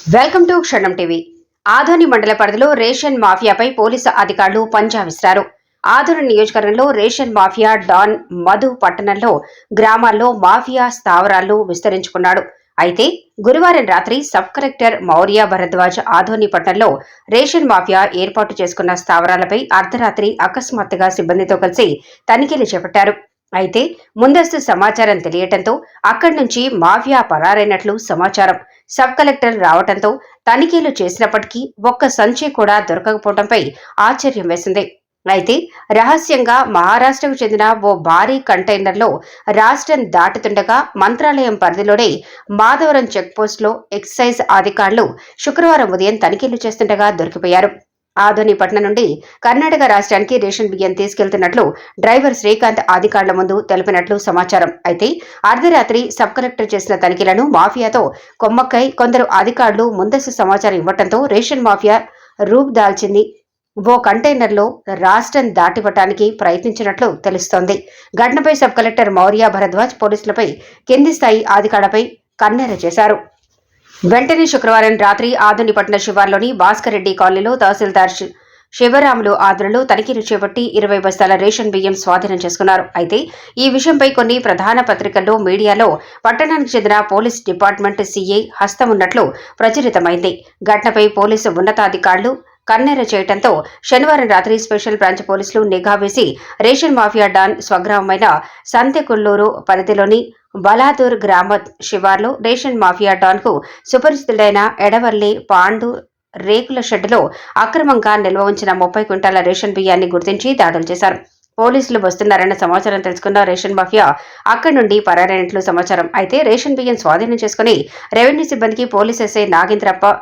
Welcome to క్షణం TV. Adoni మండల పరిధిలో రేషన్ మాఫియాపై పోలీసు అధికారులు పంజా విసిరారు. ఆదోని నియోజకవర్గంలో రేషన్ మాఫియా డాన్ మధు పట్టణంలో గ్రామాల్లో మాఫియా స్థావరాలను విస్తరించుకున్నాడు. అయితే గురువారం రాత్రి సబ్ కలెక్టర్ మౌర్య భరద్వాజ్ ఆదోని పట్టణంలో రేషన్ మాఫియా ఏర్పాటు చేసుకున్న స్థావరాలపై అర్ధరాత్రి అకస్మాత్తుగా సిబ్బందితో కలిసి తనిఖీలు చేపట్టారు. అయితే ముందస్తు సమాచారం తెలియటంతో అక్కడి నుంచి మాఫియా పరారైనట్లు సమాచారం. సబ్ కలెక్టర్ రావటంతో తనిఖీలు చేసినప్పటికీ ఒక్క సంచి కూడా దొరకకపోవడంపై ఆశ్చర్యం వేసింది. అయితే రహస్యంగా మహారాష్ట్రకు చెందిన ఓ భారీ కంటైనర్లో రాష్ట్రం దాటుతుండగా మంత్రాలయం పరిధిలోనే మాధవరం చెక్పోస్టులో ఎక్సైజ్ అధికారులు శుక్రవారం ఉదయం తనిఖీలు చేస్తుండగా దొరికిపోయారు. ఆదోని పట్నం నుండి కర్ణాటక రాష్ట్రానికి రేషన్ బియ్యం తీసుకెళ్తున్నట్లు డ్రైవర్ శ్రీకాంత్ అధికారుల ముందు తెలిపినట్లు సమాచారం. అయితే అర్ధరాత్రి సబ్ కలెక్టర్ చేసిన తనిఖీలను మాఫియాతో కొమ్మక్కై కొందరు అధికారులు ముందస్తు సమాచారం ఇవ్వడంతో రేషన్ మాఫియా రూపు దాల్చింది. ఓ కంటైనర్లో రాష్ట్రం దాటివ్వటానికి ప్రయత్నించినట్లు తెలుస్తోంది. ఘటనపై సబ్ కలెక్టర్ మౌర్య భరద్వాజ్ పోలీసులపై కింది స్థాయి అధికారులపై కన్నెర చేశారు. వెంటనే శుక్రవారం రాత్రి ఆదోని పట్టణ శివార్లోని భాస్కర్ రెడ్డి కాలనీలో తహసీల్దార్ శివరాములు ఆధ్వర్యంలో తనిఖీలు చేపట్టి 20 బస్తాల రేషన్ బియ్యం స్వాధీనం చేసుకున్నారు. అయితే ఈ విషయంపై కొన్ని ప్రధాన పత్రికల్లో మీడియాలో పట్టణానికి చెందిన పోలీస్ డిపార్ట్మెంట్ సీఐ హస్తం ఉన్నట్లు ప్రచురితమైంది. ఘటనపై పోలీసు ఉన్నతాధికారులు కన్నెర చేయడంతో శనివారం రాత్రి స్పెషల్ బ్రాంచ్ పోలీసులు నిఘా వేసి రేషన్ మాఫియా డాన్ స్వగ్రామమైన సంతెకుల్లూరు పరిధిలోని బలాదూర్ గ్రామ శివార్లో రేషన్ మాఫియా డాన్ కు సుపరిచితుడైన ఎడవల్లి పాండు రేకుల షెడ్డులో అక్రమంగా నిల్వ ఉంచిన 30 క్వింటాల రేషన్ బియ్యాన్ని గుర్తించి దాడులు చేశారు. పోలీసులు వస్తున్నారన్న సమాచారం తెలుసుకున్న రేషన్ మాఫియా అక్కడి నుండి పరారైనట్లు సమాచారం. అయితే రేషన్ బియ్యం స్వాధీనం చేసుకుని రెవెన్యూ సిబ్బందికి పోలీస్ ఎస్ఐ నాగేంద్రప్ప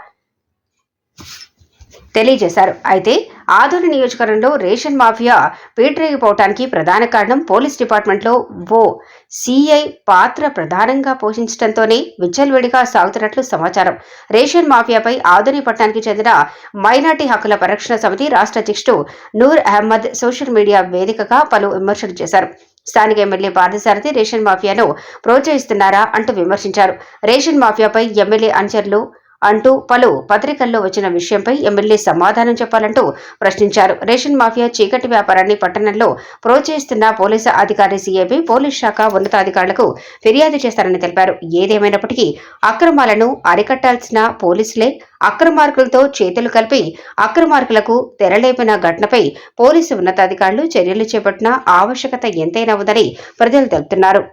తెలియజేశారు. అయితే ఆదోని నియోజకవర్గంలో రేషన్ మాఫియా పీటరేగిపోవటానికి ప్రధాన కారణం పోలీస్ డిపార్ట్మెంట్లో ఓ సీఐ పాత్ర ప్రధానంగా పోషించడంతోనే విచ్చలవిడిగా సాగుతున్నట్లు సమాచారం. రేషన్ మాఫియాపై ఆదోని పట్టణానికి చెందిన మైనార్టీ హక్కుల పరిరక్షణ సమితి రాష్ట్ర అధ్యక్షుడు నూర్ అహ్మద్ సోషల్ మీడియా వేదికగా పలు విమర్శలు చేశారు. స్థానిక ఎమ్మెల్యే పార్థసారథి రేషన్ మాఫియాను ప్రోత్సహిస్తున్నారా అంటూ విమర్శించారు. రేషన్ మాఫియాపై ఎమ్మెల్యే అనుచరులు అంటూ పలు పత్రికల్లో వచ్చిన విషయంపై ఎమ్మెల్యే సమాధానం చెప్పాలంటూ ప్రశ్నించారు. రేషన్ మాఫియా చీకటి వ్యాపారాన్ని పట్టణంలో ప్రోత్సహిస్తున్న పోలీసు అధికారి సీఐపై పోలీస్ శాఖ ఉన్నతాధికారులకు ఫిర్యాదు చేస్తారని తెలిపారు. ఏదేమైనప్పటికీ అక్రమాలను అరికట్టాల్సిన పోలీసులే అక్రమార్కులతో చేతులు కలిపి అక్రమార్కులకు తెరలేపిన ఘటనపై పోలీసు ఉన్నతాధికారులు చర్యలు చేపట్టిన ఆవశ్యకత ఎంతైనా ఉందని ప్రజలు తెలుపుతున్నారు.